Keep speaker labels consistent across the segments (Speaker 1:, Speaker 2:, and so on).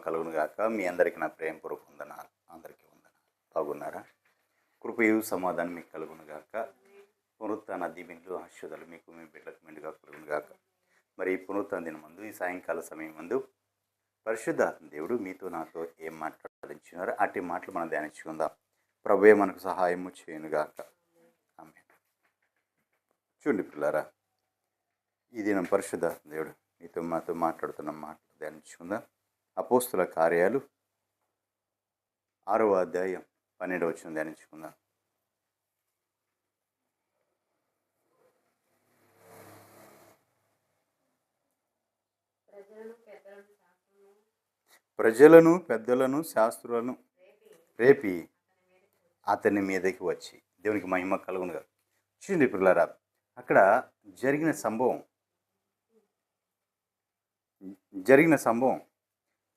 Speaker 1: కలుగును గాక. మీ అందరికీ నా ప్రేమపూర్వక వందనాలు. అందరికీ వందనాలు. బాగున్నారా? కృపయు సమాధానం మీకు కలుగును గాక. పునరుత్థాన దీవెనలు ఆశీర్వాదాలు మీకు మీ బిడ్డలకు మెండుగా కలుగును గాక. మరి పునరుత్థాన దినమందు ఈ సాయంకాల సమయం మందు పరిశుద్ధాత్మ దేవుడు మీతో నాతో ఏం మాట్లాడించినారో అట్టి మాటలు మనం ధ్యానించుకుందాం. ప్రభువే మనకు సహాయము చేయనుగాక. ఆమేన్. చూడండి పిల్లారా, ఈ దినం పరిశుద్ధాత్మ దేవుడు మీతో మాతో మాట్లాడుతున్న మాటలు ధ్యానించుకుందాం. అపోస్తుల కార్యాలు 6వ అధ్యాయం 12వ వచనం ధ్యానించుకుందాం. ప్రజలను పెద్దలను శాస్త్రులను రేపి అతని మీదకి వచ్చి దేవునికి మహిమ కలుగునుగా. చూడండి పిల్లరా, అక్కడ జరిగిన సంభవం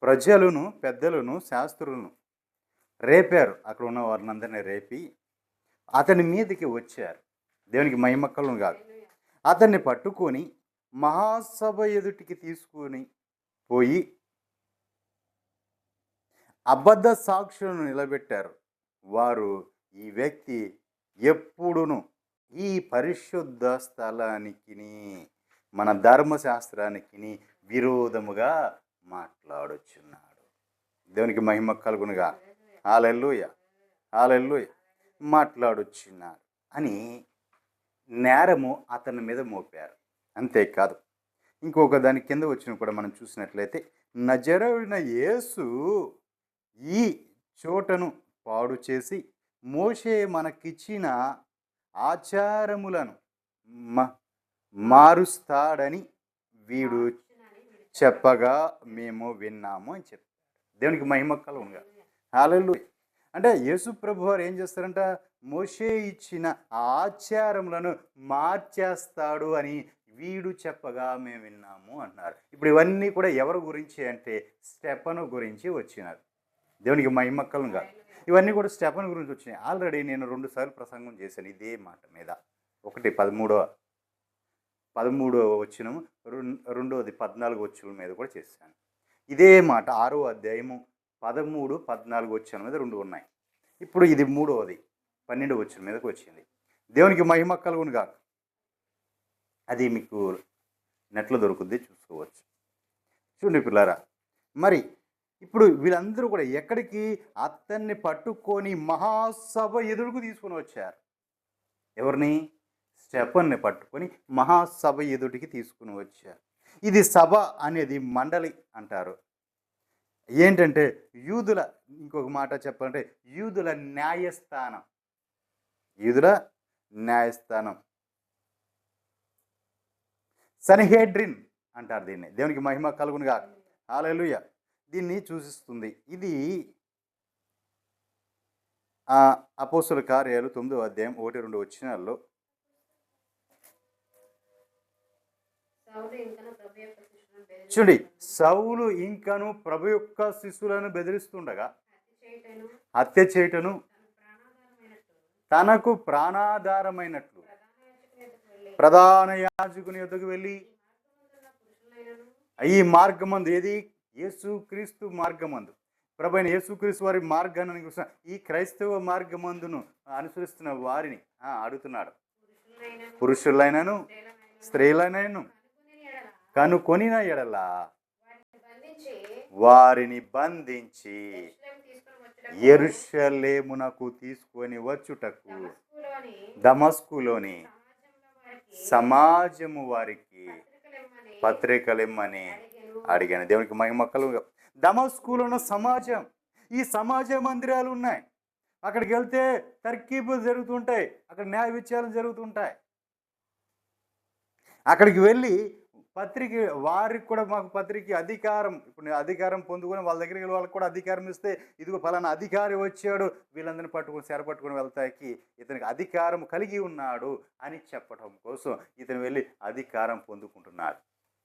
Speaker 1: ప్రజలను పెద్దలను శాస్త్రులను రేపారు. అక్కడ ఉన్న వారిని అందరినీ రేపి అతని మీదకి వచ్చారు. దేవునికి మహిమ కలుగునుగా. అతన్ని పట్టుకొని మహాసభ ఎదుటికి తీసుకొని పోయి అబద్ధ సాక్షులను నిలబెట్టారు. వారు ఈ వ్యక్తి ఎప్పుడును ఈ పరిశుద్ధ స్థలానికి మన ధర్మశాస్త్రానికి విరోధముగా మాట్లాడుచున్నాడు. దేవునికి మహిమ కలుగునుగా. హల్లెలూయా, హల్లెలూయా. మాట్లాడుచున్నారు అని నేరము అతని మీద మోపారు. అంతేకాదు, ఇంకొక దాని కింద వచ్చిన కూడా మనం చూసినట్లయితే, నజరేయుడైన యేసు ఈ చోటను పాడు చేసి మోషే మనకిచ్చిన ఆచారములను మారుస్తాడని వీడు చెప్పగా మేము విన్నాము అని చెప్పారు. దేవునికి మహిమ కలుగునుగా. హల్లెలూయా. అంటే యేసు ప్రభు వారు ఏం చేస్తారంట, మోషే ఇచ్చిన ఆచారములను మార్చేస్తాడు అని వీడు చెప్పగా మేము విన్నాము అన్నారు. ఇప్పుడు ఇవన్నీ కూడా ఎవరి గురించి అంటే స్టెఫను గురించి వచ్చినారు. దేవునికి మహిమ కలుగునుగా. ఇవన్నీ కూడా స్టెఫను గురించి వచ్చినాయి. ఆల్రెడీ నేను 2 సార్లు ప్రసంగం చేశాను ఇదే మాట మీద. ఒకటి 13వ వచనము, రెండవది 14వ వచనం మీద కూడా చేశాను. ఇదే మాట 6వ అధ్యాయము 13, 14 వచనం మీద 2 ఉన్నాయి. ఇప్పుడు ఇది 3వది 12వ వచనం మీదకి వచ్చింది. దేవునికి మహిమ కలుగునుగా. అది మీకు నెట్లో దొరుకుద్ది, చూసుకోవచ్చు. చూడండి పిల్లారా, మరి ఇప్పుడు వీళ్ళందరూ కూడా ఎక్కడికి, అతన్ని పట్టుకొని మహాసభ ఎదురుకు తీసుకొని వచ్చారు. ఎవరిని? స్టెఫన్ని పట్టుకొని మహాసభ ఎదుటికి తీసుకుని వచ్చారు. ఇది సభ అనేది మండలి అంటారు. ఏంటంటే యూదుల, ఇంకొక మాట చెప్పాలంటే యూదుల న్యాయస్థానం సన్హెడ్రిన్ అంటారు దీన్ని. దేవునికి మహిమ కలుగునుగా. హల్లెలూయా. దీన్ని సూచిస్తుంది. ఇది అపోస్తుల కార్యాలు 9వ అధ్యాయం 1-2 వచనాల్లో, చూడండి, సౌలు ఇంకను ప్రభు యొక్క శిష్యులను బెదిరిస్తుండగా హత్య చేయటను తనకు ప్రాణాధారమైనట్లు ప్రధాన యాజకుని యొద్దకు వెళ్ళి, ఈ మార్గమందు, ఏది? యేసుక్రీస్తు మార్గమందు, ప్రభు అయిన యేసుక్రీస్తు వారి మార్గాన్ని, ఈ క్రైస్తవ మార్గమందును అనుసరిస్తున్న వారిని అడుగుతున్నాడు. పురుషులైనను స్త్రీలైనను కనుకొనిన ఎడల వారిని బంధించి యెరూషలేమునకు తీసుకొని వచ్చుటకు దమస్కులోని సమాజము వారికి పత్రికలిమ్మని అడిగాను. దేవునికి మహిమ కలుగునుగా. దమస్కులో ఉన్న సమాజం, ఈ సమాజ మందిరాలు ఉన్నాయి. అక్కడికి వెళ్తే తర్కీబులు జరుగుతుంటాయి, అక్కడ న్యాయ విచారణ జరుగుతుంటాయి. అక్కడికి వెళ్ళి వారికి కూడా, మాకు పత్రిక అధికారం, ఇప్పుడు అధికారం పొందుకొని వాళ్ళ దగ్గరికి వాళ్ళకి కూడా అధికారం ఇస్తే, ఇదిగో ఫలానా అధికారి వచ్చాడు, వీళ్ళందరినీ పట్టుకొని చెరపట్టుకొని వెళ్తాకి ఇతనికి అధికారం కలిగి ఉన్నాడు అని చెప్పడం కోసం ఇతను వెళ్ళి అధికారం పొందుకుంటున్నాడు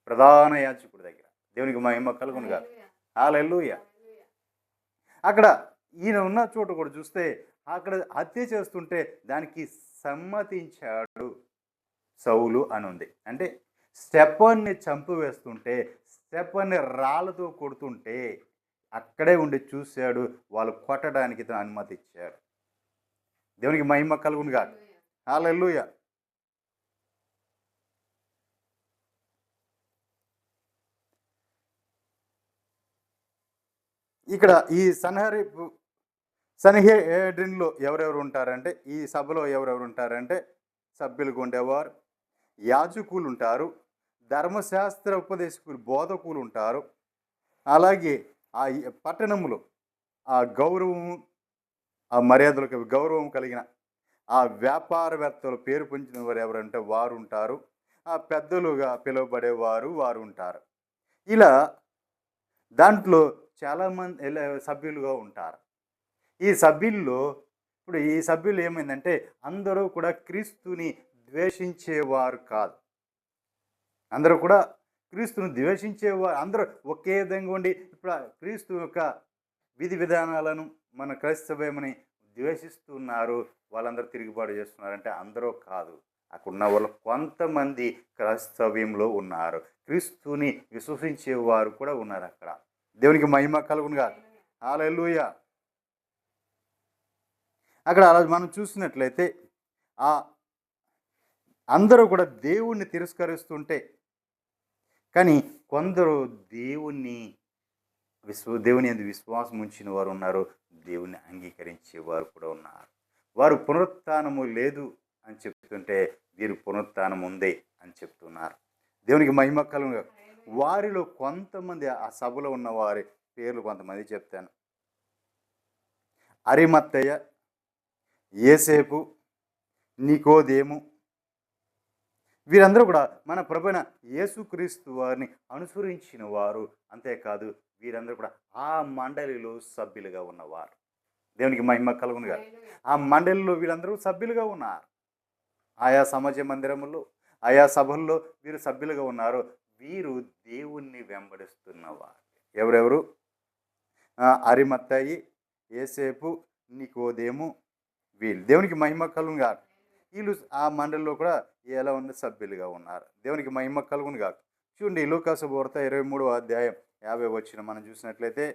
Speaker 1: ప్రధాన యాజకుడి దగ్గర. దేవునికి మహిమ కలుగునుగా. హల్లెలూయా. అక్కడ ఈయన ఉన్న చోట కూడా చూస్తే, అక్కడ హత్య చేస్తుంటే దానికి సమ్మతించాడు సౌలు అని ఉంది. అంటే స్టెఫన్ని చంపివేస్తుంటే, స్టెఫన్ని రాళ్ళతో కొడుతుంటే అక్కడే ఉండి చూశాడు. వాళ్ళు కొట్టడానికి ఇతను అనుమతి ఇచ్చాడు. దేవునికి మహిమ కలుగును గాక. హల్లెలూయా. ఇక్కడ ఈ సన్హెద్రిన్‌లో ఎవరెవరు ఉంటారంటే, ఈ సభలో ఎవరెవరు ఉంటారంటే, సభ్యులుగా ఉండేవారు, యాజకులు ఉంటారు, ధర్మశాస్త్ర ఉపదేశకులు, బోధకులు ఉంటారు. అలాగే ఆ పట్టణంలో ఆ గౌరవము, ఆ మర్యాదలకు గౌరవం కలిగిన ఆ వ్యాపారవేత్తలు, పేరు పొందిన వారు ఎవరంటే వారు ఉంటారు. ఆ పెద్దలుగా పిలువబడేవారు వారు ఉంటారు. ఇలా దాంట్లో చాలామంది సభ్యులుగా ఉంటారు. ఈ సభ్యుల్లో ఇప్పుడు ఈ సభ్యులు ఏమైందంటే అందరూ కూడా క్రీస్తుని ద్వేషించేవారు కాదు. అందరూ కూడా క్రీస్తుని ద్వేషించేవారు. అందరూ ఒకే విధంగా ఉండి ఇప్పుడు క్రీస్తు యొక్క విధి విధానాలను మన క్రైస్తవ్యమని ద్వేషిస్తున్నారు. వాళ్ళందరూ తిరుగుబాటు చేస్తున్నారంటే అందరూ కాదు. అక్కడ ఉన్న వాళ్ళు కొంతమంది క్రైస్తవ్యంలో ఉన్నారు. క్రీస్తుని విశ్వసించేవారు కూడా ఉన్నారు అక్కడ. దేవునికి మహిమ కలుగునుగా. హల్లెలూయా. అక్కడ అలా మనం చూసినట్లయితే ఆ అందరూ కూడా దేవుణ్ణి తిరస్కరిస్తుంటే, కానీ కొందరు దేవుని యందు విశ్వాసం ఉంచిన వారు ఉన్నారు. దేవుని అంగీకరించేవారు కూడా ఉన్నారు. వారు పునరుత్థానము లేదు అని చెప్తుంటే వీరు పునరుత్థానం ఉంది అని చెప్తున్నారు. దేవునికి మహిమ కలుగునుగా. వారిలో కొంతమంది ఆ సభలో ఉన్న వారి పేర్లు కొంతమంది చెప్తాను. అరిమత్తయ్య, యేసేపు, నికోదేము, వీరందరూ కూడా మన ప్రభువైన యేసుక్రీస్తు వారిని అనుసరించిన వారు. అంతేకాదు వీరందరూ కూడా ఆ మండలిలో సభ్యులుగా ఉన్నవారు. దేవునికి మహిమ కలుగునుగా. ఆ మండలిలో వీళ్ళందరూ సభ్యులుగా ఉన్నారు. ఆయా సమాజ మందిరములో, ఆయా సభల్లో వీరు సభ్యులుగా ఉన్నారు. వీరు దేవుణ్ణి వెంబడిస్తున్నవారు. ఎవరెవరు? అరిమత్తయి, యేసేపు, నికోదేము, వీళ్ళు. దేవునికి మహిమ కలుగునుగా. వీళ్ళు ఆ మండలిలో కూడా ఎలా ఉన్న సభ్యులుగా ఉన్నారు. దేవునికి మహిమ కలుగునుగా. చూడండి, లూకా సువార్త 23వ అధ్యాయం 50వ వచనం మనం చూసినట్లయితే,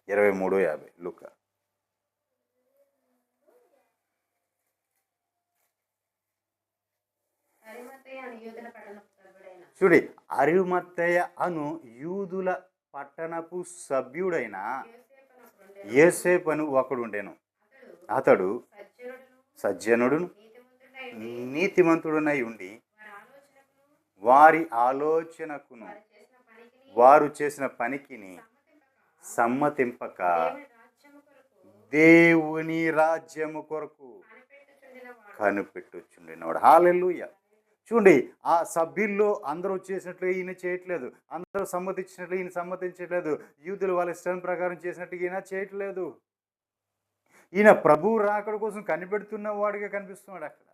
Speaker 1: 23:50 లూకా. చూడి, అరిమత్తయ్య అను యూదుల పట్టణపు సభ్యుడైన యేసేపు అని ఒకడు ఉండెను. అతడు సజ్జనుడును నీతిమంతుడునై ఉండి వారి ఆలోచనకును వారు చేసిన పనికిని సమ్మతింపక దేవుని రాజ్యము కొరకు కనిపెట్టుచుండినవాడు. హల్లెలూయా. చూడండి, ఆ సభ్యుల్లో అందరూ చేసినట్లు ఈయన చేయట్లేదు. అందరూ సమ్మతించినట్లు ఈయన సమ్మతించట్లేదు. యూదులు వాళ్ళ ఇష్టం ప్రకారం చేసినట్టు ఈయన చేయట్లేదు. ఈయన ప్రభు రాకడ కోసం కనిపెడుతున్న వాడిగా కనిపిస్తున్నాడు. అక్కడ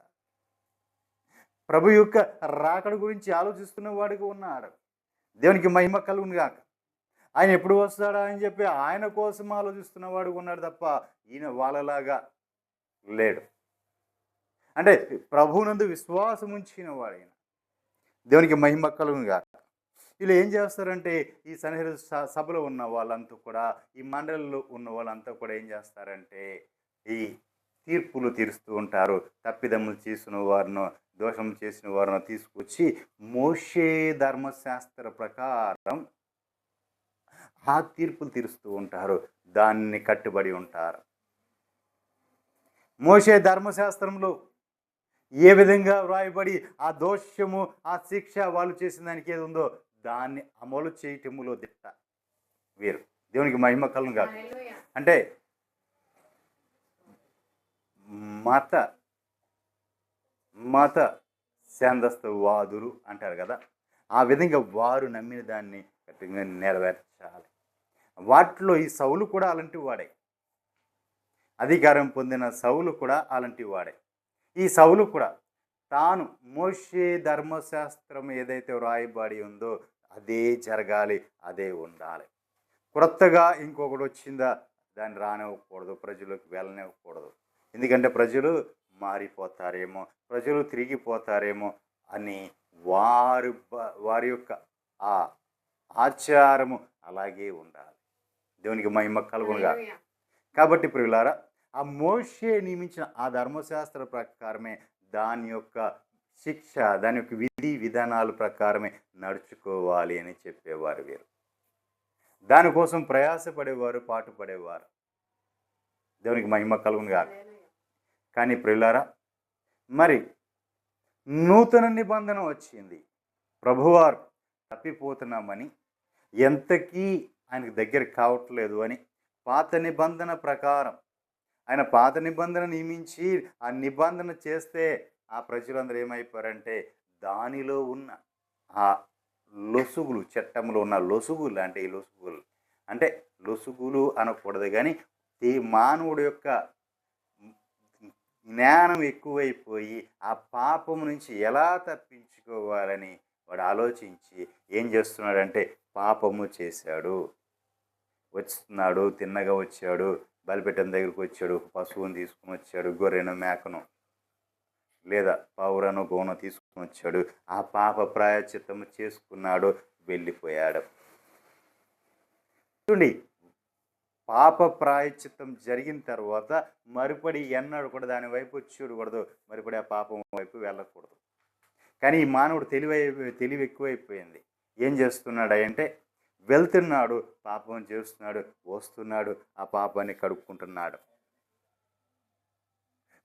Speaker 1: ప్రభు యొక్క రాకడ గురించి ఆలోచిస్తున్న వాడిగా ఉన్నాడు. దేవునికి మహిమ కలుగును గాక. ఆయన ఎప్పుడు వస్తాడా అని చెప్పి ఆయన కోసం ఆలోచిస్తున్న వాడు ఉన్నాడు తప్ప ఈయన వాళ్ళలాగా లేడు. అంటే ప్రభువునందు విశ్వాసం ఉంచిన వాడైన. దేవునికి మహిమ కలుగును గాక. వీళ్ళు ఏం చేస్తారంటే ఈ సన్నిహిత సభలో ఉన్న వాళ్ళంతా కూడా, ఈ మండలిలో ఉన్న వాళ్ళంతా కూడా ఏం చేస్తారంటే ఈ తీర్పులు తీరుస్తూ ఉంటారు. తప్పిదమ్ములు చేసిన వారిను, దోషం చేసిన వారిని తీసుకొచ్చి మోషే ధర్మశాస్త్ర ప్రకారం ఆ తీర్పులు తీరుస్తూ ఉంటారు. దాన్ని కట్టుబడి ఉంటారు. మోషే ధర్మశాస్త్రంలో ఏ విధంగా వ్రాయబడి ఆ దోషము, ఆ శిక్ష వాళ్ళు చేసిన దానికి ఏది ఉందో దాన్ని అమలు చేయటములో దిట్ట వీరు. దేవునికి మహిమ కలుగును గాక. అంటే మత శాంతస్తవాదులు అంటారు కదా, ఆ విధంగా వారు నమ్మిన దాన్ని గట్టిగా నెరవేర్చాలి. వాటిలో ఈ సౌలు కూడా అలాంటి వాడే. అధికారం పొందిన సౌలు కూడా అలాంటి వాడే. ఈ సౌలు కూడా తాను మోషే ధర్మశాస్త్రం ఏదైతే వ్రాయబడి ఉందో అదే జరగాలి, అదే ఉండాలి. కొత్తగా ఇంకొకటి వచ్చిందా దాన్ని రానివ్వకూడదు, ప్రజలకు వెళ్ళనివ్వకూడదు. ఎందుకంటే ప్రజలు మారిపోతారేమో, ప్రజలు తిరిగిపోతారేమో అని వారి యొక్క ఆ ఆచారము అలాగే ఉండాలి. దేవునికి మహిమ కలుగునుగా. కాబట్టి ప్రియులారా, ఆ మోషే నియమించిన ఆ ధర్మశాస్త్ర ప్రకారమే దాని యొక్క శిక్ష, దాని యొక్క విధి విధానాల ప్రకారమే నడుచుకోవాలి అని చెప్పేవారు వీరు. దానికోసం ప్రయాసపడేవారు, పాటుపడేవారు. దేవునికి మహిమ కలుగునుగా. కానీ ప్రియులారా, మరి నూతన నిబంధన వచ్చింది. ప్రభువారు తప్పిపోతున్నామని, ఎంతకీ ఆయనకు దగ్గర కావట్లేదు అని పాత నిబంధన ప్రకారం ఆయన పాత నిబంధన నియమించి ఆ నిబంధన చేస్తే ఆ ప్రజలందరూ ఏమైపోయారంటే దానిలో ఉన్న ఆ లొసుగులు, చట్టంలో ఉన్న లొసుగులు అంటే ఈ లొసుగులు అంటే లొసుగులు అనకూడదు, కానీ ఈ మానవుడి యొక్క జ్ఞానం ఎక్కువైపోయి ఆ పాపం నుంచి ఎలా తప్పించుకోవాలని వాడు ఆలోచించి ఏం చేస్తున్నాడంటే పాపము చేశాడు. వస్తున్నాడు, తిన్నగా వచ్చాడు, బలిపీఠం దగ్గరికి వచ్చాడు, పశువుని తీసుకుని వచ్చాడు, గొర్రెను మేకను లేదా పౌరను గోను తీసుకుని వచ్చాడు, ఆ పాప ప్రాయశ్చిత్తము చేసుకున్నాడు, వెళ్ళిపోయాడు. చూడండి, పాప ప్రాయశ్చిత్తం జరిగిన తర్వాత మరుపడి ఎన్నడూ కూడా దాని వైపు చూడకూడదు, మరుపడి ఆ పాపం వైపు వెళ్ళకూడదు. కానీ ఈ మానవుడు తెలివి ఎక్కువైపోయింది. ఏం చేస్తున్నాడు అంటే వెళ్తున్నాడు, పాపం చేస్తున్నాడు, వస్తున్నాడు, ఆ పాపాన్ని కడుక్కుంటున్నాడు,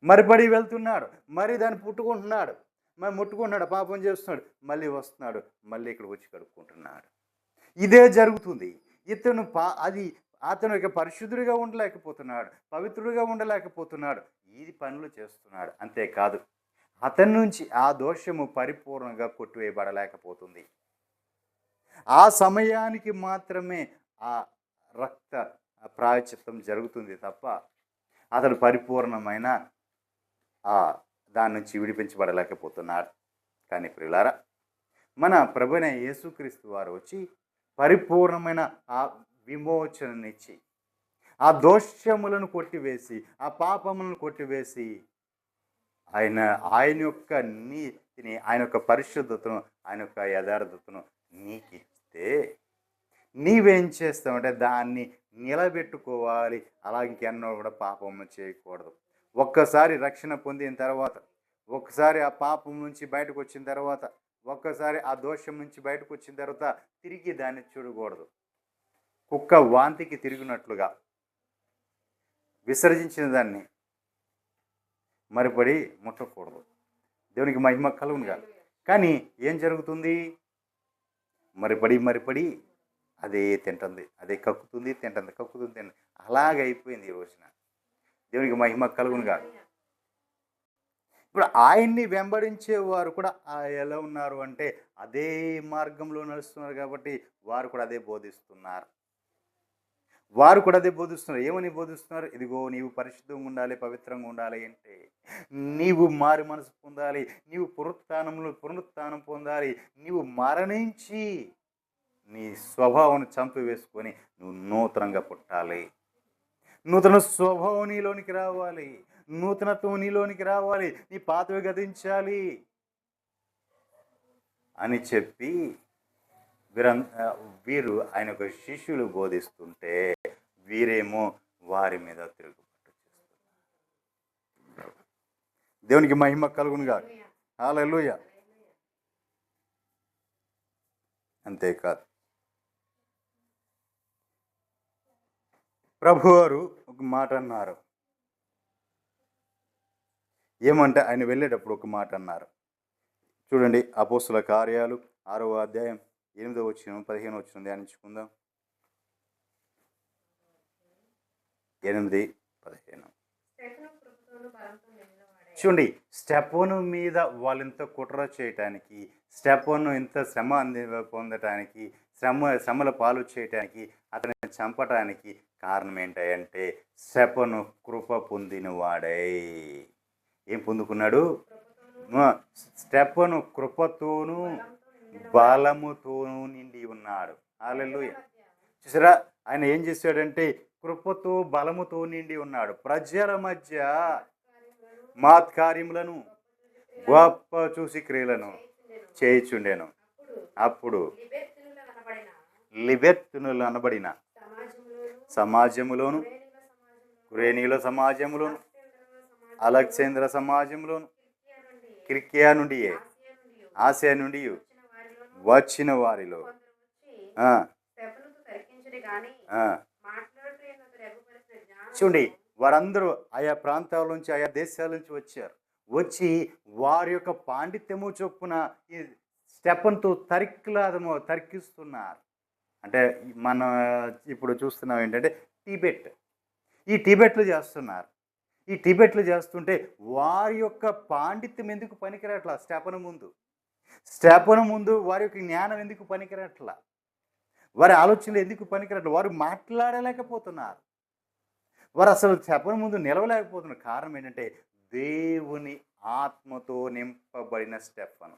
Speaker 1: మరిపడి వెళ్తున్నాడు, మరి దాన్ని పుట్టుకుంటున్నాడు, మరి ముట్టుకుంటున్నాడు, పాపం చేస్తున్నాడు, మళ్ళీ వస్తున్నాడు, మళ్ళీ ఇక్కడికి వచ్చి కడుక్కుంటున్నాడు. ఇదే జరుగుతుంది. ఇతను అతను ఇక పరిశుద్ధుడిగా ఉండలేకపోతున్నాడు, పవిత్రుడిగా ఉండలేకపోతున్నాడు, ఈ పనులు చేస్తున్నాడు. అంతేకాదు అతని నుంచి ఆ దోషము పరిపూర్ణంగా కొట్టివేయబడలేకపోతుంది. ఆ సమయానికి మాత్రమే ఆ రక్త ప్రాయశ్చిత్తం జరుగుతుంది తప్ప అతడు పరిపూర్ణమైన దాని నుంచి విడిపించబడలేకపోతున్నాడు. కానీ ప్రియులారా, మన ప్రభువైన యేసుక్రీస్తు వారు వచ్చి పరిపూర్ణమైన ఆ విమోచననిచ్చి ఆ దోషములను కొట్టివేసి ఆ పాపములను కొట్టివేసి ఆయన యొక్క నీతిని, ఆయన యొక్క పరిశుద్ధతను, ఆయన యొక్క యథార్థతను నీకు ఇస్తే నీవేం చేస్తావంటే దాన్ని నిలబెట్టుకోవాలి. అలా ఇంకెన్నో కూడా పాపము చేయకూడదు. ఒక్కసారి రక్షణ పొందిన తర్వాత, ఒక్కసారి ఆ పాపం నుంచి బయటకు వచ్చిన తర్వాత, ఒక్కసారి ఆ దోషం నుంచి బయటకు వచ్చిన తర్వాత తిరిగి దాన్ని చూడకూడదు. కుక్క వాంతికి తిరిగినట్లుగా విసర్జించిన దాన్ని మరిపడి ముట్టకూడదు. దేవునికి మహిమ కలుగునుగా. కానీ ఏం జరుగుతుంది? మరిపడి అదే తింటుంది, అదే కక్కుతుంది, తింటుంది, కక్కుతుంది, తింటుంది. అలాగైపోయింది ఈ రోజున. దేవునికి మహిమ కలుగునుగా. ఇప్పుడు ఆయన్ని వెంబడించేవారు కూడా ఎలా ఉన్నారు అంటే అదే మార్గంలో నడుస్తున్నారు. కాబట్టి వారు కూడా అదే బోధిస్తున్నారు. ఏమని బోధిస్తున్నారు? ఇదిగో నీవు పరిశుద్ధంగా ఉండాలి, పవిత్రంగా ఉండాలి అంటే నీవు మారు మనసు పొందాలి, నీవు పునరుత్థానం పొందాలి, నీవు మరణించి నీ స్వభావాన్ని చంపివేసుకొని నువ్వు నూతనంగా పుట్టాలి, నూతన స్వభావం నీలోనికి రావాలి, నూతనత్వం నీలోనికి రావాలి, నీ పాతవి గతించాలి అని చెప్పి వీరు ఆయన యొక్క శిష్యులు బోధిస్తుంటే వీరేమో వారి మీద తిరుగుబాటు చేస్తున్నారు. దేవునికి మహిమ కలుగునుగా. హల్లెలూయా. అంతేకాదు, ప్రభువారు ఒక మాట అన్నారు. ఏమంటే ఆయన వెళ్ళేటప్పుడు ఒక మాట అన్నారు. చూడండి, అపోస్తుల కార్యాలు 6వ అధ్యాయం 8వ వచనం 15వ వచనం ధ్యానించుకుందాం. 8:15. చూడండి, స్టెఫను మీద వాళ్ళంత కుట్ర చేయటానికి, స్టెఫను ఇంత శ్రమ పొందటానికి, శ్రమల పాలు చేయటానికి, అతన్ని చంపటానికి కారణం ఏంటంటే స్టెఫను కృప పొందిన వాడై. ఏం పొందుకున్నాడు? స్టెఫను కృపతోనూ బలముతోనూ నిండి ఉన్నాడు. హల్లెలూయా. చూసారా, ఆయన ఏం చేశాడంటే కృపతో బలముతో నిండి ఉన్నాడు. ప్రజల మధ్య మాత్కార్యములను గొప్ప చూసి క్రియలను చేయుచుండెను. అప్పుడు లిబెర్తునులు అనబడిన సమాజములోను, కురేనీల సమాజములోను, అలెగ్జాంద్ర సమాజంలోను, కిలికియా నుండి, ఆసియా నుండి వచ్చిన వారిలో చూడండి, వారందరూ ఆయా ప్రాంతాల నుంచి, ఆయా దేశాల నుంచి వచ్చారు. వచ్చి వారి యొక్క పాండిత్యము చొప్పున ఈ స్టెఫనుతో తర్కిస్తున్నారు. అంటే మన ఇప్పుడు చూస్తున్నాం ఏంటంటే ఈ టిబెట్లు చేస్తున్నారు. ఈ టిబెట్లు చేస్తుంటే వారి యొక్క పాండిత్యం ఎందుకు పనికిరట్లా? స్టెఫను ముందు వారి యొక్క జ్ఞానం ఎందుకు పనికిరట్లా? వారి ఆలోచనలు ఎందుకు పనికిరట్లా? వారు మాట్లాడలేకపోతున్నారు. వారు అసలు స్టెఫను ముందు నిలవలేకపోతున్నారు. కారణం ఏంటంటే దేవుని ఆత్మతో నింపబడిన స్టెఫను.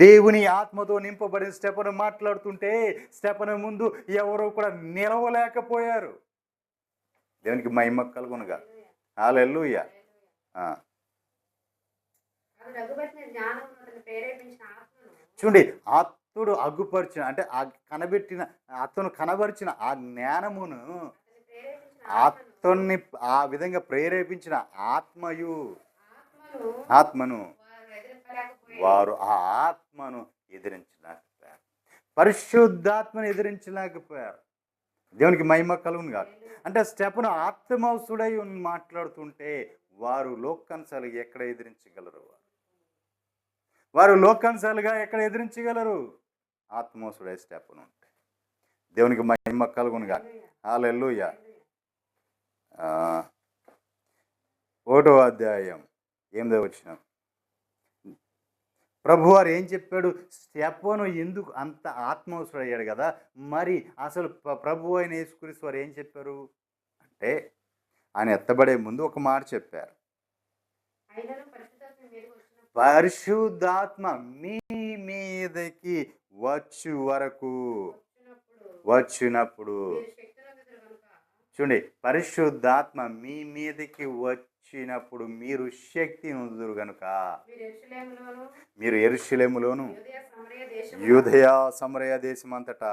Speaker 1: దేవుని ఆత్మతో నింపబడిన స్టెఫను మాట్లాడుతుంటే స్టెఫను ముందు ఎవరో కూడా నిలవలేకపోయారు. దేవునికి మహిమ కలుగునుగా. హల్లెలూయా. చూడండి, అతడు అగ్గుపరిచిన అంటే అతను కనబరిచిన ఆ జ్ఞానమును అతన్ని ఆ విధంగా ప్రేరేపించిన ఆత్మను వారు ఆ ఆత్మను ఎదిరించలేకపోయారు. పరిశుద్ధాత్మను ఎదిరించలేకపోయారు. దేవునికి మహిమ కలుగును కాదు. అంటే స్టెఫను ఆత్మవసుడై మాట్లాడుతుంటే వారు లోకానుసారులుగా ఎక్కడ ఎదిరించగలరు? వారు లోకానుసారులుగా ఎక్కడ ఎదిరించగలరు? ఆత్మవసుడై స్టెఫను ఉంటే. దేవునికి మహిమ కలుగును కాదు. హల్లెలూయా. 1వ అధ్యాయం 8వ వచనం. ప్రభువారు ఏం చెప్పాడు? స్టెఫను ఎందుకు అంత ఆత్మవసుడయ్యాడు కదా, మరి అసలు ప్రభు అయిన యేసుక్రీస్తు వారు ఏం చెప్పారు అంటే, ఆయన ఎత్తబడే ముందు ఒక మాట చెప్పారు. పరిశుద్ధాత్మ మీ మీదకి వచ్చినప్పుడు చూడండి, పరిశుద్ధాత్మ మీ మీదకి వచ్చినప్పుడు మీరు శక్తి నొందుదురు గనుక మీరు యెరూషలేములోను, యూదయ సమరయ దేశమంతటా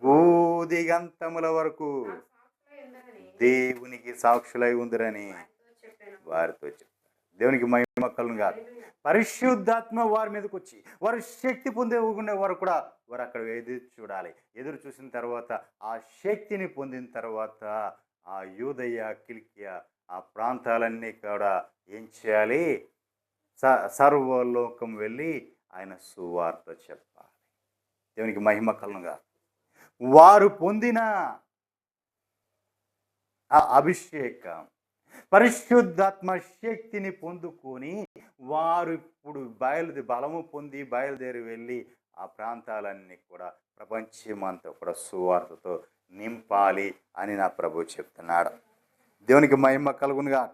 Speaker 1: భూదిగంతముల వరకు దేవునికి సాక్షులై ఉందిరని వారితో చెప్పారు. దేవునికి మహిమ కలుగును గాక. పరిశుద్ధాత్మ వారి మీదకి వచ్చి వారు శక్తి పొందే వారు కూడా వారు అక్కడ ఎదురు చూసిన తర్వాత ఆ శక్తిని పొందిన తర్వాత ఆ యూదయ, కిలికియా ఆ ప్రాంతాలన్నీ కూడా ఏం చేయాలి? సర్వలోకం వెళ్ళి ఆయన సువార్త చెప్పాలి. దేవునికి మహిమ కలుగును గాక. వారు పొందిన ఆ అభిషేకం, పరిశుద్ధాత్మ శక్తిని పొందుకొని వారు ఇప్పుడు బలము పొంది బయలుదేరి వెళ్ళి ఆ ప్రాంతాలన్నీ కూడా ప్రపంచమంతా కూడా సువార్తతో నింపాలి అని నా ప్రభు చెప్తున్నాడు. దేవునికి మహిమ కలుగును గాక.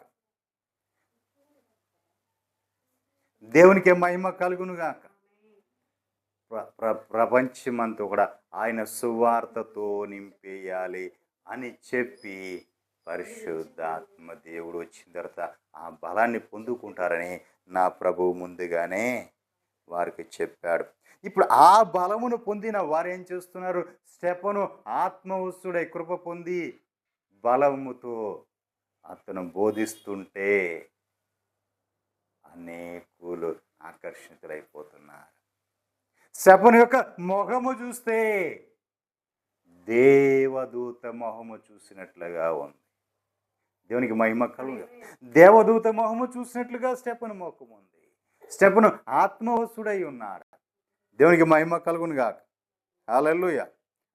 Speaker 1: దేవునికి మహిమ కలుగును గాక. ప్రపంచమంతా కూడా ఆయన సువార్తతో నింపేయాలి అని చెప్పి పరిశుద్ధాత్మ దేవుడు వచ్చిన తర్వాత ఆ బలాన్ని పొందుకుంటారని నా ప్రభు ముందుగానే వారికి చెప్పాడు. ఇప్పుడు ఆ బలమును పొందిన వారు ఏం చేస్తున్నారు? స్టెఫను ఆత్మవశుడై కృప పొంది బలముతో అతను బోధిస్తుంటే అనేకులు ఆకర్షితులైపోతున్నారు. స్టెఫను యొక్క మొహము చూస్తే దేవదూత మొహము చూసినట్లుగా ఉంది. దేవునికి మహిమ కలుగును. దేవదూత మొహము చూసినట్లుగా స్టెఫను ముఖం ఉంది. స్టెఫను ఆత్మవశుడై ఉన్నాడు. దేవునికి మహిమ కలుగును గాక. హల్లెలూయా.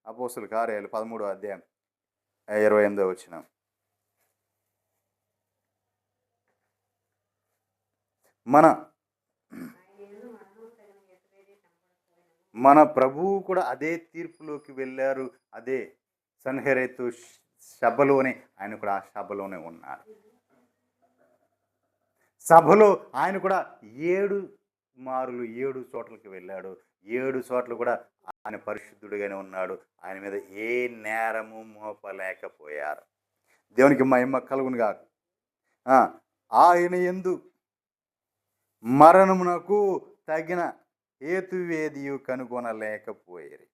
Speaker 1: అపోస్తలుల కార్యాలు 13వ అధ్యాయం 28వ వచనం. మన ప్రభువు కూడా అదే తీర్పులోకి వెళ్ళారు. అదే సన్హెరేతు సభలోనే ఆయన కూడా ఆ సభలోనే ఉన్నాడు. సభలో ఆయన కూడా 7 మారులు 7 చోట్లకి వెళ్ళాడు. 7 చోట్ల కూడా ఆయన పరిశుద్ధుడిగానే ఉన్నాడు. ఆయన మీద ఏ నేరము మోపలేకపోయారు. దేవునికి మహిమ కలుగును గాక. ఆయన యందు మరణమునకు తగిన హేతువేదియు కనుగొనలేకపోయేది.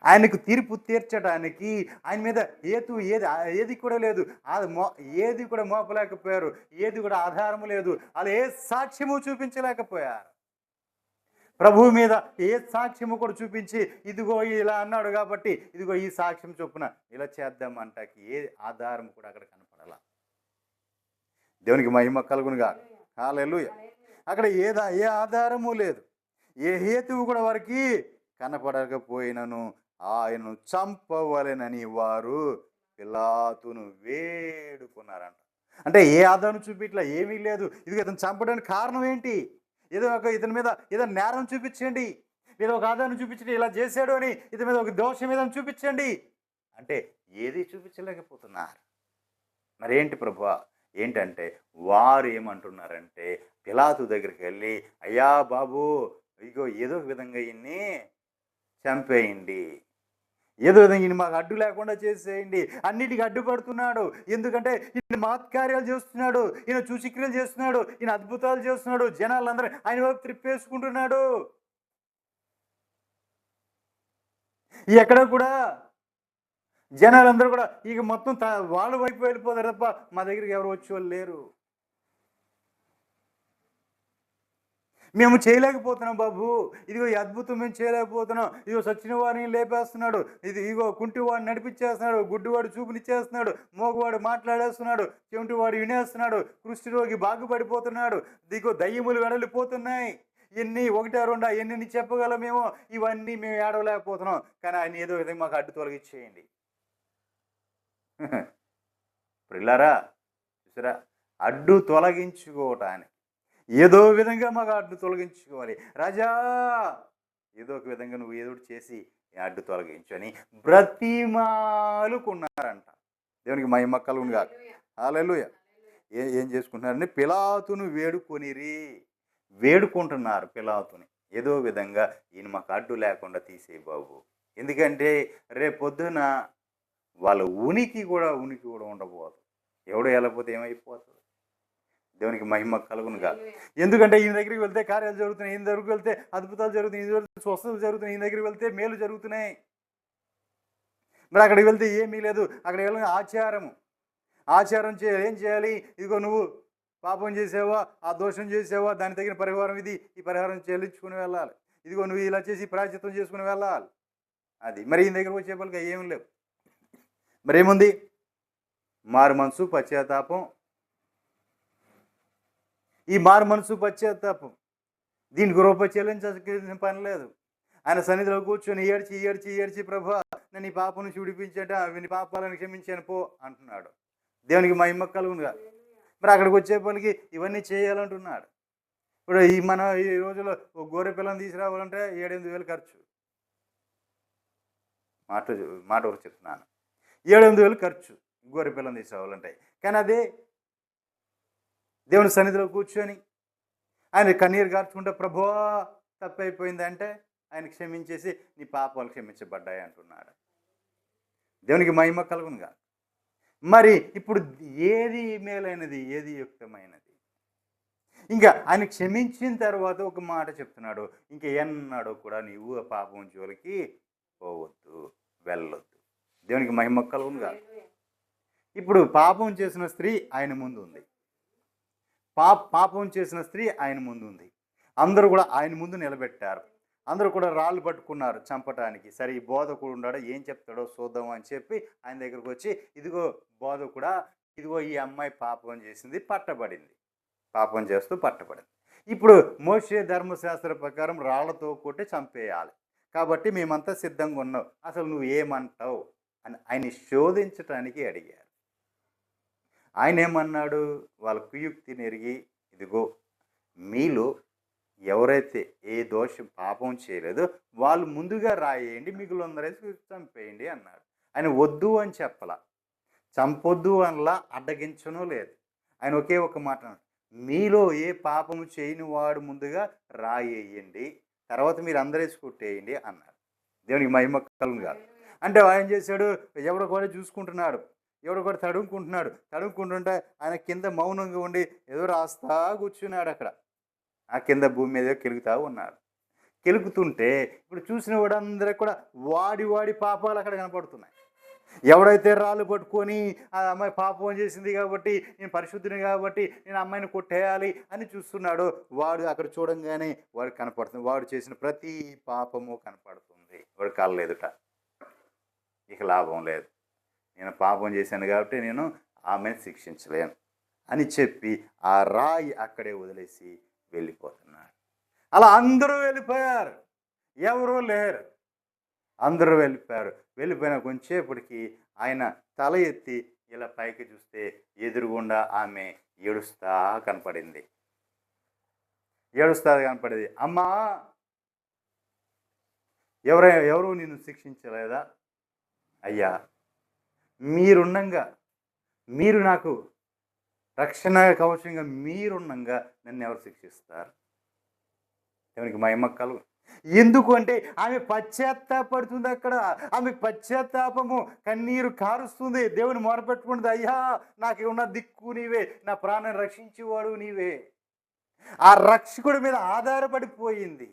Speaker 1: ఆయనకు తీర్పు తీర్చడానికి ఆయన మీద ఏది కూడా లేదు. ఏది కూడా మోపలేకపోయారు. ఏది కూడా ఆధారము లేదు. అలా ఏ సాక్ష్యము చూపించలేకపోయారు. ప్రభువు మీద ఏ సాక్ష్యము కూడా చూపించి ఇదిగో ఇలా అన్నాడు కాబట్టి ఇదిగో ఈ సాక్ష్యం చొప్పున ఇలా చేద్దామంటాకి ఏ ఆధారం కూడా అక్కడ కనపడాల. దేవునికి మహిమ కలుగునుగా. హల్లెలూయా. అక్కడ ఏ ఆధారము లేదు. ఏ హేతువు కూడా వారికి కనపడకపోయినను ఆయనను చంపవలెనని వారు పిలాతును వేడుకున్నారంట. అంటే ఏ ఆధారం చూపిట్లా, ఏమీ లేదు. ఇది ఇతను చంపడానికి కారణం ఏంటి? ఇతని మీద ఏదో నేరం చూపించండి, ఏదో ఒక ఆధారం చూపించండి, ఇలా చేశాడు అని ఇతని మీద ఒక దోషం మీద చూపించండి అంటే ఏది చూపించలేకపోతున్నారు. మరేంటి ప్రభువా? ఏంటంటే వారు ఏమంటున్నారంటే పిలాతు దగ్గరికి వెళ్ళి, అయ్యా బాబు, ఇగో ఏదో ఒక విధంగా ఈయన్ని చంపేయండి, ఏదో విధంగా ఈయన మాకు అడ్డు లేకుండా చేసేయండి. అన్నిటికీ అడ్డుపడుతున్నాడు. ఎందుకంటే ఈయన మహత్కార్యాలు చేస్తున్నాడు, ఈయన సూచక్రియలు చేస్తున్నాడు, ఈయన అద్భుతాలు చేస్తున్నాడు, జనాలందరూ ఆయన వైపు త్రిప్పేసుకుంటున్నాడు. ఎక్కడ కూడా జనాలందరూ కూడా ఇక మొత్తం వాళ్ళ వైపు వెళ్ళిపోతారు తప్ప మా దగ్గరికి ఎవరు వచ్చేవాళ్ళు లేరు. మేము చేయలేకపోతున్నాం బాబు, ఇదిగో ఈ అద్భుతం మేము చేయలేకపోతున్నాం, ఇదిగో సచిన వారిని లేపేస్తున్నాడు, ఇదిగో కుంటివాడు నడిపించేస్తున్నాడు, గుడ్డివాడు చూపునిచ్చేస్తున్నాడు, మోగవాడు మాట్లాడేస్తున్నాడు, చెవిటివాడు వినేస్తున్నాడు, కుష్ఠరోగి బాగుపడిపోతున్నాడు, ఇదిగో దయ్యములు వెడలిపోతున్నాయి. ఎన్ని ఒకటా రెండా ఎన్ని చెప్పగలమేమో, ఇవన్నీ మేము ఏడవలేకపోతున్నాం. కానీ ఆయన ఏదో విధంగా మాకు అడ్డు తొలగించేయండి. పిల్లరా చూసారా, అడ్డు తొలగించుకోవటానికి ఏదో విధంగా మాకు అడ్డు తొలగించుకోవాలి రాజా, ఏదో ఒక విధంగా నువ్వు ఏదో చేసి అడ్డు తొలగించు అని బ్రతిమాలుకున్నారంట. దేవునికి మహిమ కలుగును గాక. హల్లెలూయా. ఏం చేసుకుంటున్నారని పిలాతును వేడుకుంటున్నారు. పిలాతుని ఏదో విధంగా ఈయన మాకు అడ్డు లేకుండా తీసే బాబు, ఎందుకంటే రేపొద్దున వాళ్ళ ఉనికి కూడా ఉండబోదు. ఎవడో వెళ్ళకపోతే ఏమైపోతుంది. దేవునికి మహిమ కలుగును కాదు. ఎందుకంటే ఈయన దగ్గరికి వెళ్తే కార్యాలు జరుగుతున్నాయి, ఈయన దగ్గరికి వెళ్తే అద్భుతాలు జరుగుతున్నాయి, ఈయన దగ్గర స్వస్థతలు జరుగుతున్నాయి, ఈయన దగ్గరికి వెళ్తే మేలు జరుగుతున్నాయి. మరి అక్కడికి వెళ్తే ఏమీ లేదు. అక్కడికి వెళ్ళిన ఆచారం ఏం చేయాలి? ఇదిగో నువ్వు పాపం చేసావా, ఆ దోషం చేసావా, దానికి తగిన పరిహారం ఇది, ఈ పరిహారం చెల్లించుకుని వెళ్ళాలి. ఇదిగో నువ్వు ఇలా చేసి ప్రాయశ్చిత్తం చేసుకుని వెళ్ళాలి. అది మరి ఈయన దగ్గర వచ్చేపలికి ఏమి లేవు. మరేముంది? మారు మనసు, పశ్చాత్తాపం. ఈ మారు మనసు పశ్చాత్తాపం దీనికి రూపాయి చెల్లించాల్సిన పని లేదు. ఆయన సన్నిధిలో కూర్చొని ఏడ్చి ప్రభువా నేను ఈ పాపను విడిపించట, నీ పాపాలను క్షమించాను పో అంటున్నాడు. దేవునికి మహిమ కలుగునుగా. మరి అక్కడికి వచ్చేపలికి ఇవన్నీ చేయాలంటున్నాడు. ఇప్పుడు ఈ రోజుల్లో ఒక గొర్రె పిల్లని తీసుకురావాలంటే 7-8 వేలు ఖర్చు. మాట ఒకటి చెప్తున్నాను, 7-8 వేలు ఖర్చు గొర్రె పిల్లని తీసుకురావాలంటే. కానీ అదే దేవుని సన్నిధిలో కూర్చొని ఆయన కన్నీరు గార్చుకుంటే ప్రభువా తప్పైపోయిందంటే ఆయన క్షమించేసి నీ పాపాలు క్షమించబడ్డాయి అంటున్నాడు. దేవునికి మహిమ కలుగునుగా. మరి ఇప్పుడు ఏది మేలైనది, ఏది యుక్తమైనది? ఇంకా ఆయన క్షమించిన తర్వాత ఒక మాట చెప్తున్నాడు, ఇంకా ఎన్నాడో కూడా నీవు ఆ పాపం జోలికి పోవద్దు, వెళ్ళొద్దు. దేవునికి మహిమ కలుగునుగా. ఇప్పుడు పాపం చేసిన స్త్రీ ఆయన ముందు ఉంది. పాపం చేసిన స్త్రీ ఆయన ముందు ఉంది. అందరూ కూడా ఆయన ముందు నిలబెట్టారు. అందరూ కూడా రాళ్ళు పట్టుకున్నారు చంపటానికి. సరే ఈ బోధకుడు ఉన్నాడో ఏం చెప్తాడో చూద్దాం అని చెప్పి ఆయన దగ్గరకు వచ్చి, ఇదిగో బోధకుడా, ఇదిగో ఈ అమ్మాయి పాపం చేసింది, పట్టబడింది, పాపం చేస్తూ పట్టబడింది. ఇప్పుడు మోషే ధర్మశాస్త్ర ప్రకారం రాళ్లతో కొట్టి చంపేయాలి. కాబట్టి మేమంతా సిద్ధంగా ఉన్నాం, అసలు నువ్వు ఏమంటావు అని ఆయన శోధించటానికి అడిగారు. ఆయన ఏమన్నాడు? వాళ్ళ కుయుక్తిని ఎరిగి, ఇదిగో మీలో ఎవరైతే ఏ దోషం పాపం చేయలేదో వాళ్ళు ముందుగా రాయేయండి, మిగులందరేసి చంపేయండి అన్నాడు. ఆయన వద్దు అని చెప్పలా, చంపొద్దు అనలా, అడ్డగించను లేదు. ఆయన ఒకే ఒక మాట అన్నాడు, మీలో ఏ పాపము చేయని వాడు ముందుగా రాయేయండి, తర్వాత మీరు అందరేసి కొట్టేయండి అన్నాడు. దేవునికి మహిమ కలుగునుగా. అంటే ఆయన చేశాడు, ఎవడో కూడా చూసుకుంటున్నాడు, ఎవడు కూడా తడుముకుంటుంటే ఆయన కింద మౌనంగా ఉండి ఏదో రాస్తా కూర్చున్నాడు అక్కడ. ఆ కింద భూమి మీద కెలుగుతా ఉన్నారు. కెలుగుతుంటే ఇప్పుడు చూసిన వాడందరికి కూడా వాడి పాపాలు అక్కడ కనపడుతున్నాయి. ఎవడైతే రాళ్ళు పట్టుకొని ఆ అమ్మాయి పాపం చేసింది కాబట్టి, నేను పరిశుద్ధిని కాబట్టి నేను అమ్మాయిని కొట్టేయాలి అని చూస్తున్నాడో, వాడు అక్కడ చూడంగానే వాడు కనపడుతుంది. వాడు చేసిన ప్రతి పాపము కనపడుతుంది వాడు కళ్ళ ఎదుట. ఇక లాభం లేదు, నేను పాపం చేశాను కాబట్టి నేను ఆమెను శిక్షించలేను అని చెప్పి ఆ రాయి అక్కడే వదిలేసి వెళ్ళిపోతున్నాడు. అలా అందరూ వెళ్ళిపోయారు, ఎవరూ లేరు, అందరూ వెళ్ళిపోయారు. వెళ్ళిపోయిన కొంచెంసేపటికి ఆయన తల ఎత్తి ఇలా పైకి చూస్తే ఎదురుగుండా ఆమె ఏడుస్తా కనపడింది. అమ్మా, ఎవరు నిన్ను శిక్షించలేదా? అయ్యా, మీరున్నంగా, మీరు నాకు రక్షణ కవచంగా మీరున్నంగా నన్ను ఎవరు శిక్షిస్తారు? దేవునికి మహిమ కలుగు. ఎందుకు అంటే ఆమె పశ్చాత్తాపడుతుంది. అక్కడ ఆమె పశ్చాత్తాపము, కన్నీరు కారుస్తుంది, దేవుని మొరపెట్టుకుంటుంది. అయ్యా, నాకు ఉన్న దిక్కు నీవే, నా ప్రాణం రక్షించేవాడు నీవే. ఆ రక్షకుడి మీద ఆధారపడిపోయింది.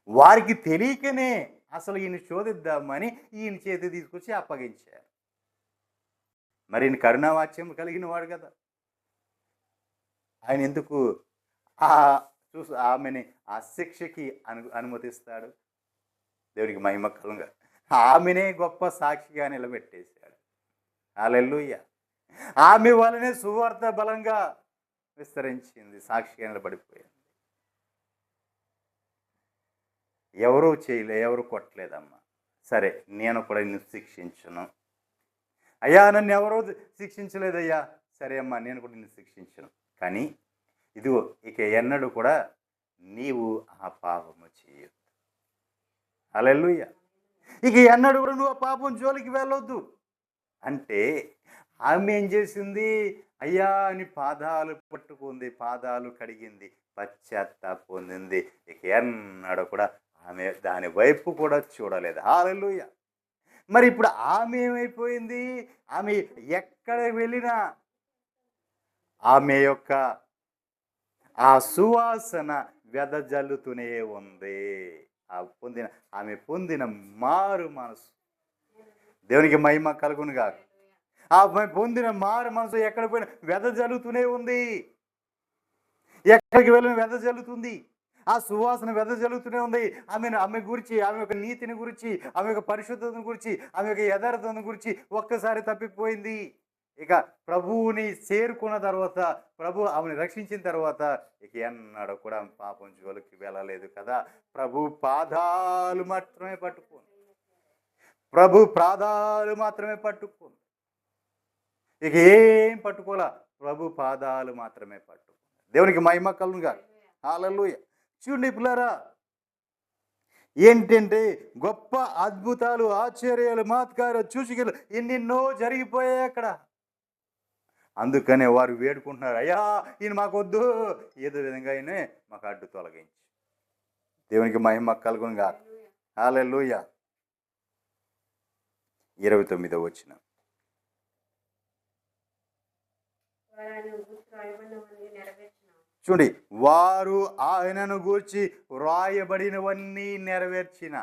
Speaker 1: వారికి తెలియకనే అసలు ఈయన శోధిద్దామని ఈయన చేతి తీసుకొచ్చి అప్పగించారు. మరి ఈయన కరుణావాచ్యం కలిగిన వాడు కదా, ఆయన ఎందుకు ఆమెని ఆ శిక్షకి అనుమతిస్తాడు? దేవుడికి మహిమ కలుగుగా. ఆమెనే గొప్ప సాక్షిగా నిలబెట్టేశాడు. హల్లెలూయా. ఆమె వలనే సువార్త బలంగా విస్తరించింది, సాక్షిగా నిలబడిపోయింది. ఎవరు కొట్టలేదమ్మా. సరే, నేను కూడా నిన్ను శిక్షించను. అయ్యా, నన్ను ఎవరో శిక్షించలేదయ్యా. సరే అమ్మా, నేను కూడా నిన్ను శిక్షించను. కానీ ఇదిగో, ఇక ఎన్నడూ కూడా నీవు ఆ పాపము చేయొద్దు. హల్లెలూయా. ఇక ఎన్నడూ కూడా నువ్వు ఆ పాపం జోలికి వెళ్ళొద్దు అంటే ఆమె ఏం చేసింది? అయ్యా అని పాదాలు పట్టుకుంది, పాదాలు కడిగింది, పశ్చాత్తాపం పొందింది. ఇక ఎన్నడూ కూడా ఆమె దాని వైపు కూడా చూడలేదు. హల్లెలూయా. మరి ఇప్పుడు ఆమె ఏమైపోయింది? ఆమె ఎక్కడ వెళ్ళినా ఆమె యొక్క ఆ సువాసన వెదజల్లుతూనే ఉంది. ఆమె పొందిన మారు మనసు, దేవునికి మహిమ కలుగునుగా. ఆమె పొందిన మారు మనసు ఎక్కడ పోయినా వెదజల్లుతూనే ఉంది. ఎక్కడికి వెళ్ళిన వెదజల్లుతుంది, ఆ సువాసన వెదజల్లుతూనే ఉంది. ఆమె గురించి, ఆమె యొక్క నీతిని గురించి, ఆమె యొక్క పరిశుద్ధతను గురించి, ఆమె యొక్క యథార్థతను గురించి ఒక్కసారి తప్పిపోయింది. ఇక ప్రభువుని చేరుకున్న తర్వాత, ప్రభు ఆమెను రక్షించిన తర్వాత ఇక ఎన్నడూ కూడా పాపం జోలికి వెళ్ళలేదు కదా. ప్రభు పాదాలు మాత్రమే పట్టుకుంది. ఇక ఏం పట్టుకోలే, ప్రభు పాదాలు మాత్రమే పట్టుకుంది. దేవునికి మహిమ కలుగుగా. హల్లెలూయా. చూడండి పిల్లరా, ఏంటంటే గొప్ప అద్భుతాలు, ఆశ్చర్యాలు, మహత్కార్యాలు, సూచకలు ఎన్నెన్నో జరిగిపోయాయి అక్కడ. అందుకనే వారు వేడుకుంటున్నారు, అయ్యా ఈయన మాకొద్దు, ఏదో విధంగా ఆయనే మాకు అడ్డు తొలగించి. దేవునికి మహిమ కలుగునుగా. హల్లెలూయా. 29వ వచనం. చూడండి, వారు ఆయనను గూర్చి వ్రాయబడినవన్నీ నెరవేర్చిన.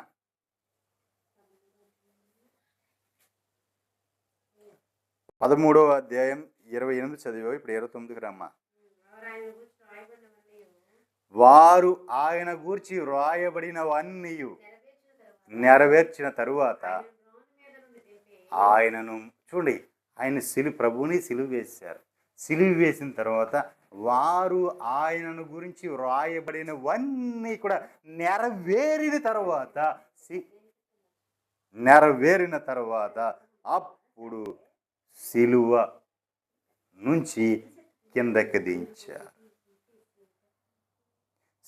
Speaker 1: 13వ అధ్యాయం 28 చదివావు, ఇప్పుడు 29కి రమ్మా. వారు ఆయన గూర్చి వ్రాయబడినవన్నీ నెరవేర్చిన తరువాత ఆయనను, చూడండి, ఆయన ప్రభువుని సిలువ వేశారు. సిలువ వేసిన తర్వాత వారు ఆయనను గురించి వ్రాయబడినవన్నీ కూడా నెరవేరిన తర్వాత అప్పుడు సిలువ నుంచి కిందకి దించారు.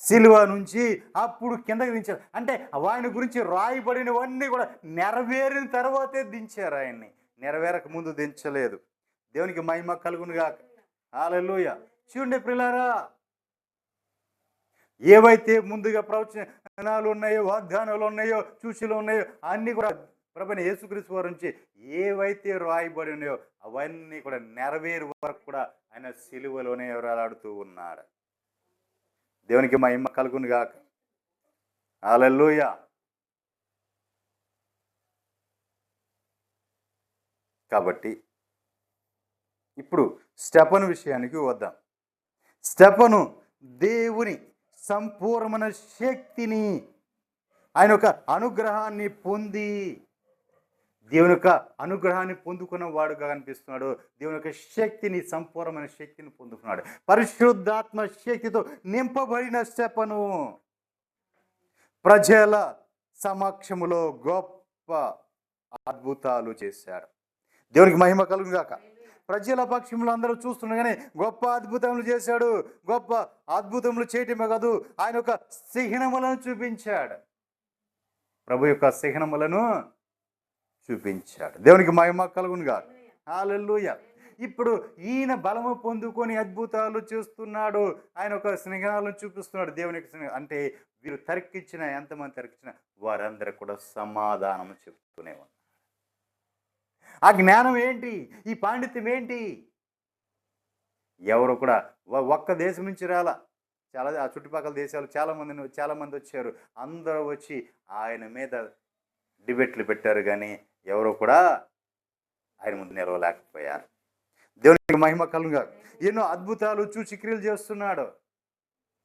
Speaker 1: సిలువ నుంచి అప్పుడు కిందకి దించారు. అంటే ఆయన గురించి రాయబడినవన్నీ కూడా నెరవేరిన తర్వాతే దించారు. ఆయన్ని నెరవేరక ముందు దించలేదు. దేవునికి మహిమ కలుగునుగా. హల్లెలూయా. చూడండి ప్రియులారా, ఏవైతే ముందుగా ప్రవచనాలు ఉన్నాయో, వాగ్దానాలు ఉన్నాయో, సూచనలు ఉన్నాయో అన్నీ కూడా ప్రభువైన యేసుక్రీస్తు వారి నుంచి ఏవైతే రాయబడి ఉన్నాయో అవన్నీ కూడా నెరవేరు వరకు కూడా ఆయన సిలువలోనే వేలాడుతూ ఉన్నాడు. దేవునికి మహిమ కలుగును గాక. హల్లెలూయా. కాబట్టి ఇప్పుడు స్టెఫను విషయానికి వద్దాం. స్టెఫను దేవుని సంపూర్ణమైన శక్తిని, ఆయన యొక్క అనుగ్రహాన్ని పొంది దేవుని యొక్క అనుగ్రహాన్ని పొందుకున్న వాడుగా కనిపిస్తున్నాడు. దేవుని యొక్క శక్తిని, సంపూర్ణమైన శక్తిని పొందుకున్నాడు. పరిశుద్ధాత్మ శక్తితో నింపబడిన స్టెఫను ప్రజల సమక్షములో గొప్ప అద్భుతాలు చేశాడు. దేవునికి మహిమ కలుగును గాక. ప్రజల పక్షంలో అందరూ చూస్తుండగానే గొప్ప అద్భుతములు చేశాడు. గొప్ప అద్భుతములు చేయటమే కాదు, ఆయన యొక్క చిహ్నములను చూపించాడు. ప్రభు యొక్క చిహ్నములను చూపించాడు. దేవునికి మహిమ కలుగును గాక. హల్లెలూయా. ఇప్పుడు ఈయన బలము పొందుకొని అద్భుతాలు చేస్తున్నాడు. ఆయన ఒక స్నేహాలను చూపిస్తున్నాడు. దేవునికి అంటే వీరు తర్కించిన, ఎంతమంది తర్కించిన వారందరూ కూడా సమాధానం చెప్తూనే ఉన్నారు. ఆ జ్ఞానం ఏంటి? ఈ పాండిత్యం ఏంటి? ఎవరు కూడా ఒక్క దేశం నుంచి రాలా, ఆ చుట్టుపక్కల దేశాలు చాలామంది వచ్చారు. అందరూ వచ్చి ఆయన మీద డిబేట్లు పెట్టారు, కానీ ఎవరు కూడా ఆయన ముందు నిలవలేకపోయారు. దేవునికి మహిమ కలుగును గాక. ఎన్నో అద్భుతాలు చూచి క్రియలు చేస్తున్నాడు,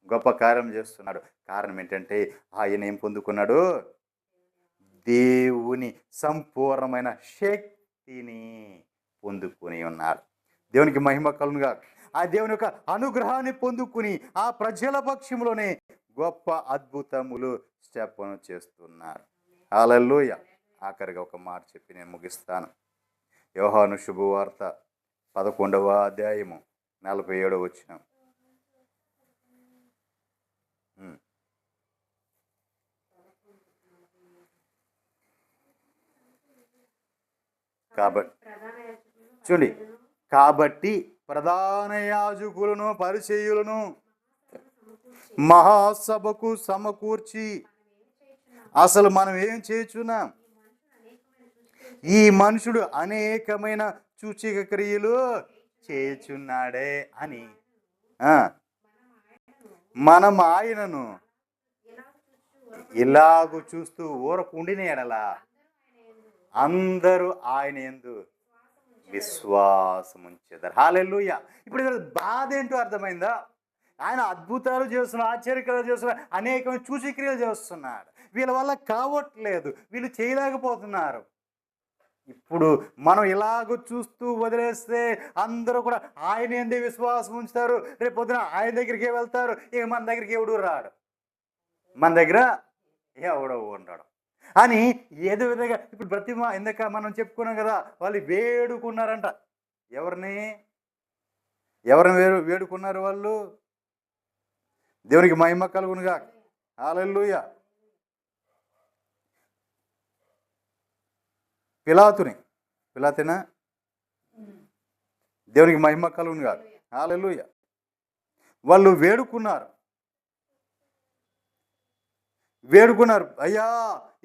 Speaker 1: గొప్ప కార్యం చేస్తున్నాడు. కారణం ఏంటంటే ఆయన ఏం పొందుకున్నాడు? దేవుని సంపూర్ణమైన శక్తిని పొందుకుని ఉన్నాడు. దేవునికి మహిమ కలుగును గాక. ఆ దేవుని యొక్క అనుగ్రహాన్ని పొందుకుని ఆ ప్రజల పక్షంలోనే గొప్ప అద్భుతములు స్టెఫను చేస్తున్నారు. హల్లెలూయా. ఆఖరిగా ఒక మాట చెప్పి నేను ముగిస్తాను. యోహాను శుభవార్త 11వ అధ్యాయము 47వ వచనం. చూడండి, కాబట్టి ప్రధాన యాజకులను పరిసయ్యులను మహాసభకు సమకూర్చి, అసలు మనం ఏం చేస్తున్నాం? ఈ మనుషుడు అనేకమైన సూచక క్రియలు చేయుచున్నాడే అని మనం ఆయనను ఇలాగూ చూస్తూ ఊరకుండిన ఎడలా అందరూ ఆయన యందు విశ్వాసం ఉంచెదరు. హల్లెలూయా. ఇప్పుడు బాధ ఏంటో అర్థమైందా? ఆయన అద్భుతాలు చేస్తున్నాడు, ఆశ్చర్యక్రియలు చేస్తున్నాడు, అనేకమైన సూచక్రియలు చేస్తున్నాడు. వీళ్ళ వల్ల కావట్లేదు, వీళ్ళు చేయలేకపోతున్నారు. ఇప్పుడు మనం ఇలాగ చూస్తూ వదిలేస్తే అందరూ కూడా ఆయన యందే విశ్వాసం ఉంచుతారు. రేపు పొద్దున ఆయన దగ్గరికి వెళ్తారు. ఇక మన దగ్గరికి ఎవడు రాడు, మన దగ్గర ఎవడో ఉండడు అని ఏదో విధంగా ఇప్పుడు ఇందాక మనం చెప్పుకున్నాం కదా, వాళ్ళు వేడుకున్నారంట. ఎవరిని వేడుకున్నారు వాళ్ళు? దేవునికి మహిమ కలుగునుగా. హల్లెలూయా. పిలాతేనా? దేవునికి మహిమ కలుగునుగా. హల్లెలూయా. వాళ్ళు వేడుకున్నారు. అయ్యా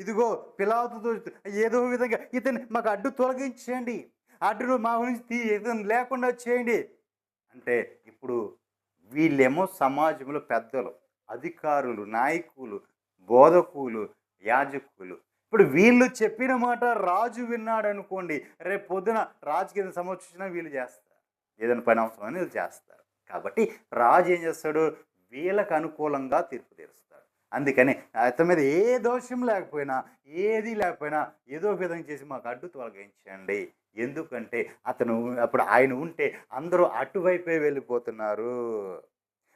Speaker 1: ఇదిగో పిలాతుతో ఏదో విధంగా ఇతను మాకు అడ్డు తొలగించండి, అడ్డు మా గురించి ఇతను లేకుండా చేయండి అంటే, ఇప్పుడు వీళ్ళేమో సమాజంలో పెద్దలు, అధికారులు, నాయకులు, బోధకులు, యాజకులు. ఇప్పుడు వీళ్ళు చెప్పిన మాట రాజు విన్నాడు అనుకోండి, రేపు పొద్దున రాజుకి ఏదైనా సమస్య వచ్చినా వీళ్ళు చేస్తారు, ఏదైనా పని అవసరమని వీళ్ళు చేస్తారు. కాబట్టి రాజు ఏం చేస్తాడు? వీళ్ళకు అనుకూలంగా తీర్పు తీరుస్తాడు. అందుకని అతని మీద ఏ దోషం లేకపోయినా, ఏది లేకపోయినా ఏదో విధంగా చేసి మాకు అడ్డు తొలగించండి. ఎందుకంటే అప్పుడు ఆయన ఉంటే అందరూ అటువైపే వెళ్ళిపోతున్నారు,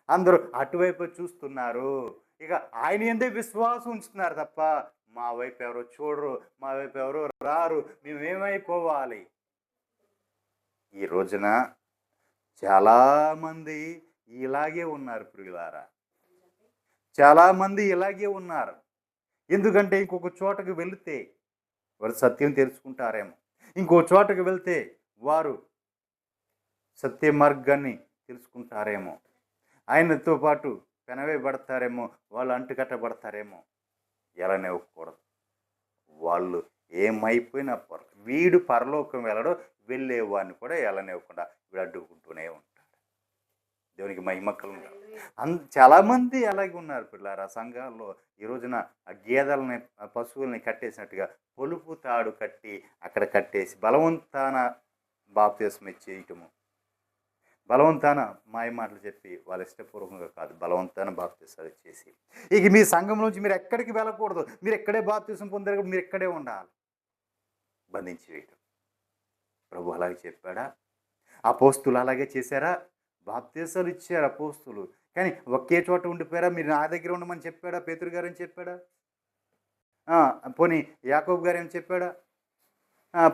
Speaker 1: అందరూ అటువైపు చూస్తున్నారు. ఇక ఆయన ఎందే విశ్వాసం ఉంచుతున్నారు తప్ప మా వైపు ఎవరో చూడరు, మా వైపు ఎవరో రారు, మేమేమైపోవాలి. ఈ రోజున చాలామంది ఇలాగే ఉన్నారు ప్రియులారా, చాలామంది ఇలాగే ఉన్నారు. ఎందుకంటే ఇంకొక చోటకు వెళితే వారు సత్యం తెలుసుకుంటారేమో, ఇంకో చోటకు వెళ్తే వారు సత్య మార్గాన్ని తెలుసుకుంటారేమో, ఆయనతో పాటు పెనవేయబడతారేమో, వాళ్ళు అంటుకట్టబడతారేమో. ఎలానే ఒక్కకూడదు. వాళ్ళు ఏమైపోయినా వీడు పరలోకం వెళ్ళడం, వెళ్ళేవాడిని కూడా వెళ్ళనివ్వకుండా వీడు అడ్డుకుంటూనే ఉంటాడు. దేవునికి మహిమ కలుగును. చాలామంది అలాగే ఉన్నారు పిల్లారా సంఘాల్లో. ఈ రోజున ఆ గేదెలని పశువుల్ని కట్టేసినట్టుగా పొలుపు తాడు కట్టి అక్కడ కట్టేసి బలవంతాన బాప్తిస్మం ఇచ్చేయటము, బలవంతాన మాయ మాటలు చెప్పి వాళ్ళ ఇష్టపూర్వకంగా కాదు, బలవంతాన బాప్తిసాలు ఇచ్చేసి ఇక మీ సంఘం నుంచి మీరు ఎక్కడికి వెళ్ళకూడదు, మీరు ఎక్కడే బాప్తిసం పొందారు, మీరు ఎక్కడే ఉండాలి, బంధించి వేయటం. ప్రభు అలాగే చెప్పాడా? అపోస్తులు అలాగే చేశారా? బాప్తిసాలు ఇచ్చారు అపోస్తులు, కానీ ఒకే చోట ఉండిపోయారా? మీరు నా దగ్గర ఉండమని చెప్పాడా? పేతురు గారు అని చెప్పాడా? పోనీ యాకోబు గారు అని చెప్పాడా?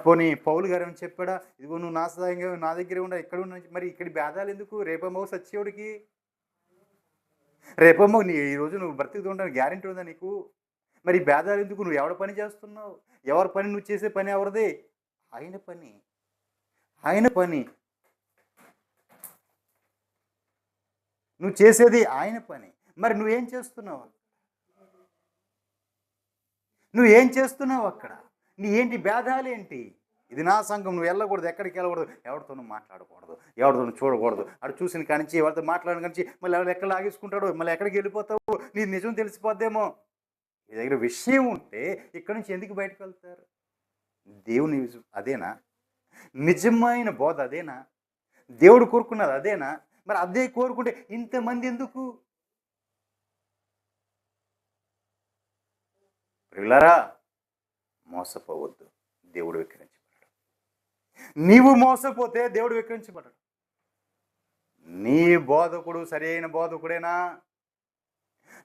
Speaker 1: పోనీ పౌలు గారు అని చెప్పాడా? ఇదిగో నువ్వు నా సహాయంగా నా దగ్గరే ఉండా, ఇక్కడ ఉన్న. మరి ఇక్కడ భేదాలు ఎందుకు? రేపమ్మో సచ్చేవుడికి, రేపమ్మో నీ ఈరోజు నువ్వు బ్రతుకుతుంటావు గ్యారెంటీ ఉందా నీకు? మరి భేదాలు ఎందుకు? నువ్వు ఎవరి పని చేస్తున్నావు? ఎవరి పని నువ్వు చేసే పని ఎవరిది? ఆయన పని, ఆయన పని. నువ్వు చేసేది ఆయన పని. మరి నువ్వేం చేస్తున్నావు? నువ్వేం చేస్తున్నావు అక్కడ? నీ ఏంటి భేదాలేంటి? ఇది నా సంఘం, నువ్వు వెళ్ళకూడదు, ఎక్కడికి వెళ్ళకూడదు, ఎవరితోనూ మాట్లాడకూడదు, ఎవరితోనూ చూడకూడదు. అటు చూసిన కానించి ఎవరితో మాట్లాడిన కానించి మళ్ళీ ఎవరు ఎక్కడ లాగేసుకుంటాడు, మళ్ళీ ఎక్కడికి వెళ్ళిపోతావు, నీ నిజం తెలిసిపోద్దేమో. మీ దగ్గర విషయం ఉంటే ఇక్కడి నుంచి ఎందుకు బయటకు వెళ్తారు? దేవుని అదేనా? నిజమైన బోధ అదేనా? దేవుడు కోరుకున్నది అదేనా? మరి అదే కోరుకుంటే ఇంతమంది ఎందుకు? ప్రియులారా, మోసపోవద్దు, దేవుడు విక్రించబడడు. నీవు మోసపోతే దేవుడు విక్రించబడడు. నీ బోధకుడు సరైన బోధకుడేనా?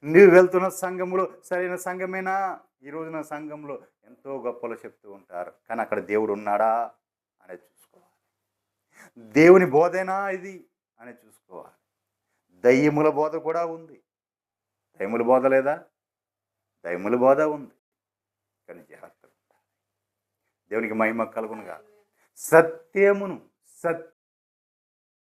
Speaker 1: నీవు వెళ్తున్న సంఘములో సరైన సంఘమేనా? ఈ రోజున సంఘంలో ఎంతో గొప్పలు చెప్తూ ఉంటారు, కానీ అక్కడ దేవుడు ఉన్నాడా అనేది చూసుకోవాలి. దేవుని బోధేనా ఇది అనేది చూసుకోవాలి. దయ్యముల బోధ కూడా ఉంది. దయ్యముల బోధ లేదా? దయ్యముల బోధ ఉంది, కానీ జాగ్రత్తగా ఉండాలి. దేవునికి మహిమ కలుగునుగా. సత్యమును